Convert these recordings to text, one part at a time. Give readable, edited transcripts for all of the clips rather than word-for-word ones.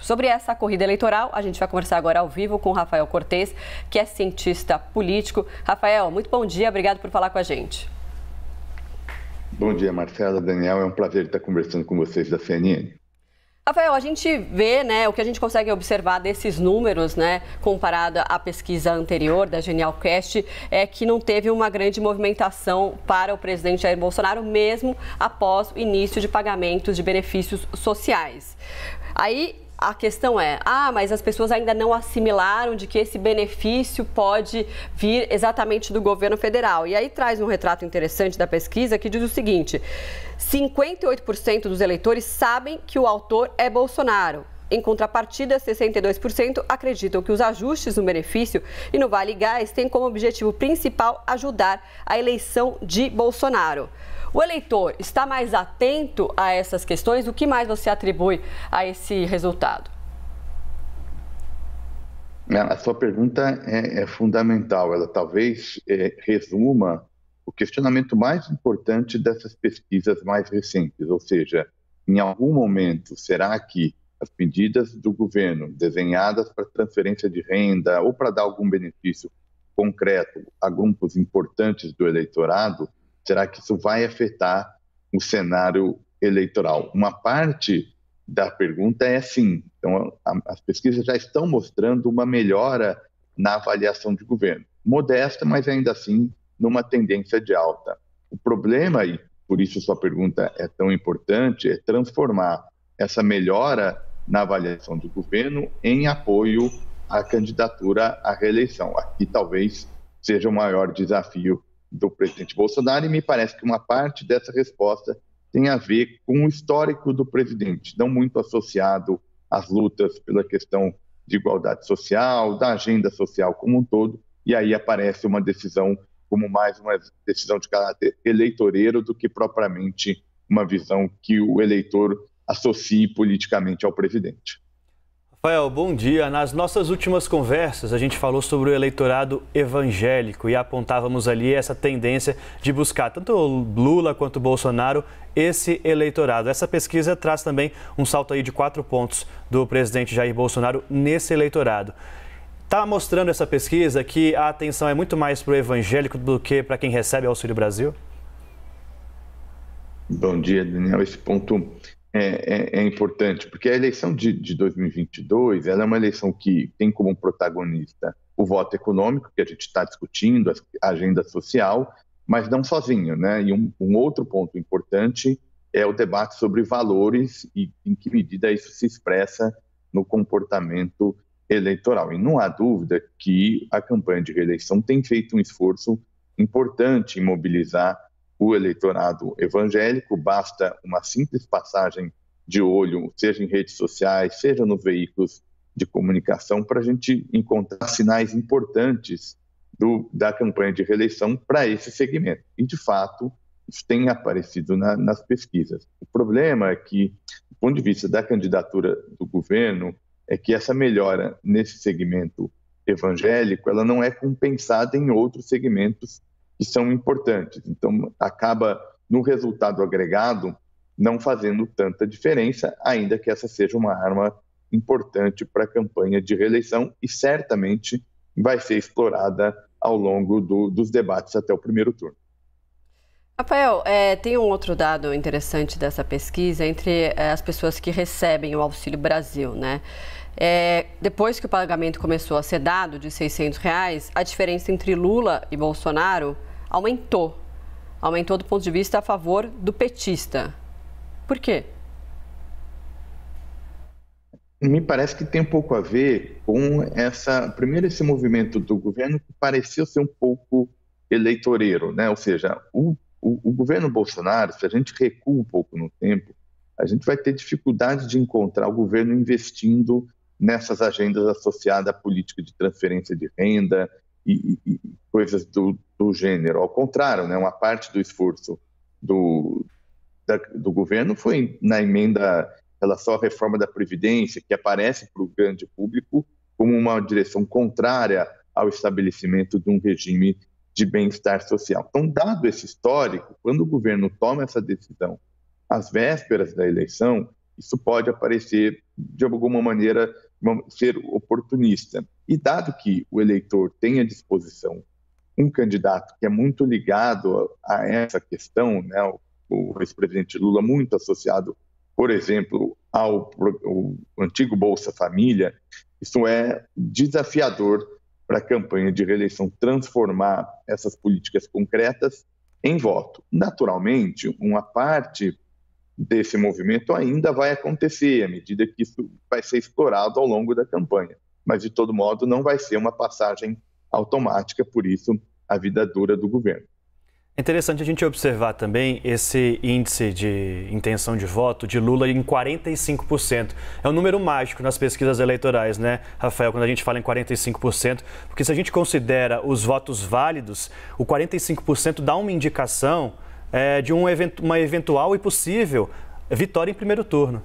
Sobre essa corrida eleitoral, a gente vai conversar agora ao vivo com o Rafael Cortez, que é cientista político. Rafael, muito bom dia, obrigado por falar com a gente. Bom dia, Marcela, Daniel, é um prazer estar conversando com vocês da CNN. Rafael, a gente vê, o que a gente consegue observar desses números, comparado à pesquisa anterior da Genialcast, é que não teve uma grande movimentação para o presidente Jair Bolsonaro, mesmo após o início de pagamentos de benefícios sociais. Aí a questão é, mas as pessoas ainda não assimilaram de que esse benefício pode vir exatamente do governo federal. E aí traz um retrato interessante da pesquisa que diz o seguinte: 58% dos eleitores sabem que o autor é Bolsonaro. Em contrapartida, 62% acreditam que os ajustes no benefício e no Vale Gás têm como objetivo principal ajudar a eleição de Bolsonaro. O eleitor está mais atento a essas questões? O que mais você atribui a esse resultado? A sua pergunta é fundamental. Ela talvez resuma o questionamento mais importante dessas pesquisas mais recentes. Ou seja, em algum momento, será que as medidas do governo desenhadas para transferência de renda ou para dar algum benefício concreto a grupos importantes do eleitorado, será que isso vai afetar o cenário eleitoral? Uma parte da pergunta é sim. Então, as pesquisas já estão mostrando uma melhora na avaliação de governo. Modesta, mas ainda assim numa tendência de alta. O problema, e por isso sua pergunta é tão importante, é transformar essa melhora na avaliação do governo em apoio à candidatura à reeleição. Aqui talvez seja o maior desafio do presidente Bolsonaro, e me parece que uma parte dessa resposta tem a ver com o histórico do presidente, não muito associado às lutas pela questão de igualdade social, da agenda social como um todo, e aí aparece uma decisão como mais uma decisão de caráter eleitoreiro do que propriamente uma visão que o eleitor associe politicamente ao presidente. Rafael, bom dia. Nas nossas últimas conversas, a gente falou sobre o eleitorado evangélico e apontávamos ali essa tendência de buscar tanto o Lula quanto o Bolsonaro esse eleitorado. Essa pesquisa traz também um salto aí de 4 pontos do presidente Jair Bolsonaro nesse eleitorado. Está mostrando essa pesquisa que a atenção é muito mais para o evangélico do que para quem recebe Auxílio Brasil? Bom dia, Daniel. Esse ponto é importante, porque a eleição de 2022 ela é uma eleição que tem como protagonista o voto econômico, que a gente está discutindo, a agenda social, mas não sozinho, né? E um outro ponto importante é o debate sobre valores e em que medida isso se expressa no comportamento eleitoral. E não há dúvida que a campanha de reeleição tem feito um esforço importante em mobilizar o eleitorado evangélico. Basta uma simples passagem de olho, seja em redes sociais, seja nos veículos de comunicação, para a gente encontrar sinais importantes da campanha de reeleição para esse segmento. E, de fato, isso tem aparecido nas pesquisas. O problema é que, do ponto de vista da candidatura do governo, é que essa melhora nesse segmento evangélico ela não é compensada em outros segmentos que são importantes. Então, acaba, no resultado agregado, não fazendo tanta diferença, ainda que essa seja uma arma importante para a campanha de reeleição e certamente vai ser explorada ao longo dos debates até o primeiro turno. Rafael, tem um outro dado interessante dessa pesquisa entre as pessoas que recebem o Auxílio Brasil, né? Depois que o pagamento começou a ser dado de R$600, a diferença entre Lula e Bolsonaro aumentou. Aumentou do ponto de vista a favor do petista. Por quê? Me parece que tem um pouco a ver com primeiro esse movimento do governo que pareceu ser um pouco eleitoreiro, né? Ou seja, o governo Bolsonaro, se a gente recua um pouco no tempo, a gente vai ter dificuldade de encontrar o governo investindo nessas agendas associadas à política de transferência de renda e coisas do gênero. Ao contrário, né? Uma parte do esforço do governo foi na emenda em relação à reforma da Previdência, que aparece para o grande público como uma direção contrária ao estabelecimento de um regime de bem-estar social. Então, dado esse histórico, quando o governo toma essa decisão às vésperas da eleição, isso pode aparecer, de alguma maneira, ser oportunista. E dado que o eleitor tem à disposição um candidato que é muito ligado a essa questão, né, o ex-presidente Lula muito associado, por exemplo, ao antigo Bolsa Família, isso é desafiador para a campanha de reeleição transformar essas políticas concretas em voto. Naturalmente, uma parte desse movimento ainda vai acontecer à medida que isso vai ser explorado ao longo da campanha, mas de todo modo não vai ser uma passagem automática, por isso a vida dura do governo. É interessante a gente observar também esse índice de intenção de voto de Lula em 45%. É um número mágico nas pesquisas eleitorais, né, Rafael, quando a gente fala em 45%, porque se a gente considera os votos válidos, o 45% dá uma indicação de uma eventual e possível vitória em primeiro turno.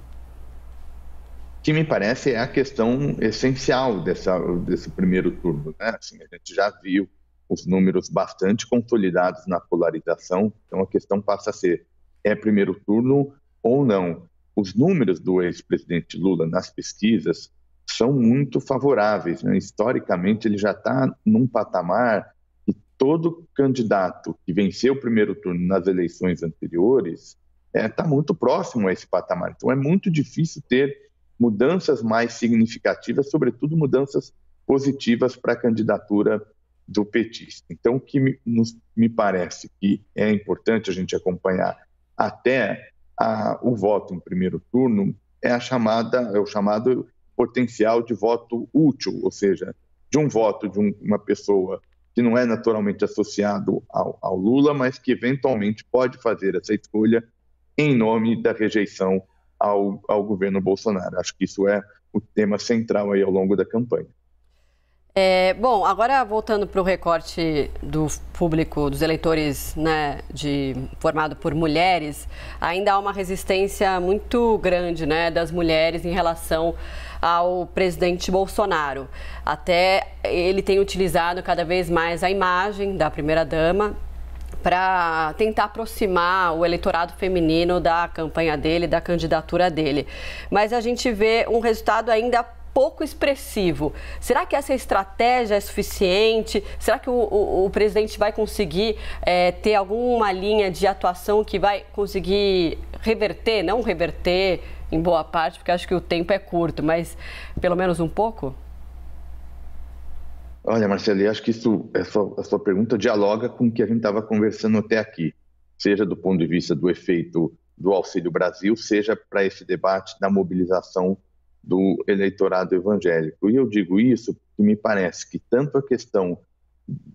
O que me parece é a questão essencial desse primeiro turno, né? Assim, a gente já viu os números bastante consolidados na polarização, então a questão passa a ser, é primeiro turno ou não? Os números do ex-presidente Lula nas pesquisas são muito favoráveis, né? Historicamente ele já está num patamar que todo candidato que venceu o primeiro turno nas eleições anteriores está muito próximo a esse patamar, então é muito difícil ter mudanças mais significativas, sobretudo mudanças positivas para a candidatura do petista. Então, o que me parece que é importante a gente acompanhar até o voto em primeiro turno é o chamado potencial de voto útil, ou seja, de um voto de uma pessoa que não é naturalmente associado ao Lula, mas que eventualmente pode fazer essa escolha em nome da rejeição ao governo Bolsonaro. Acho que isso é o tema central aí ao longo da campanha. Bom, agora voltando para o recorte do público, dos eleitores, né, formado por mulheres, ainda há uma resistência muito grande, né, das mulheres em relação ao presidente Bolsonaro. Até ele tem utilizado cada vez mais a imagem da primeira-dama para tentar aproximar o eleitorado feminino da campanha dele, da candidatura dele. Mas a gente vê um resultado ainda pouco expressivo. Será que essa estratégia é suficiente? Será que o presidente vai conseguir ter alguma linha de atuação que vai conseguir reverter, não reverter em boa parte, porque acho que o tempo é curto, mas pelo menos um pouco? Olha, Marcelo, eu acho que a sua pergunta dialoga com o que a gente estava conversando até aqui, seja do ponto de vista do efeito do Auxílio Brasil, seja para esse debate da mobilização do eleitorado evangélico. E eu digo isso porque me parece que tanto a questão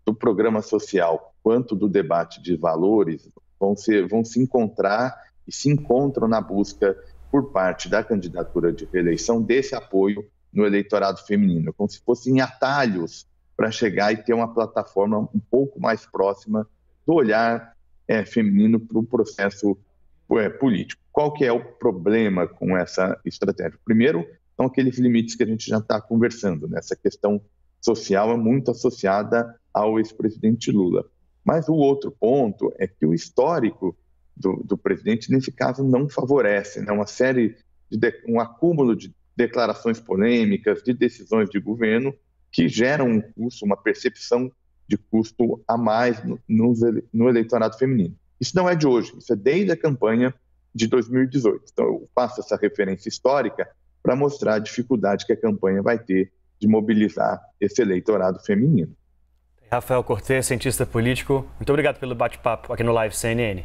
do programa social quanto do debate de valores vão se encontrar e se encontram na busca por parte da candidatura de reeleição desse apoio no eleitorado feminino, como se fossem atalhos para chegar e ter uma plataforma um pouco mais próxima do olhar feminino para o processo político. Qual que é o problema com essa estratégia? Primeiro, são aqueles limites que a gente já está conversando, né? Essa questão social é muito associada ao ex-presidente Lula. Mas o outro ponto é que o histórico do presidente, nesse caso, não favorece, né? Um acúmulo de declarações polêmicas, de decisões de governo que geram um custo, uma percepção de custo a mais no eleitorado feminino. Isso não é de hoje, isso é desde a campanha de 2018. Então, eu faço essa referência histórica para mostrar a dificuldade que a campanha vai ter de mobilizar esse eleitorado feminino. Rafael Cortes, cientista político, muito obrigado pelo bate-papo aqui no Live CNN.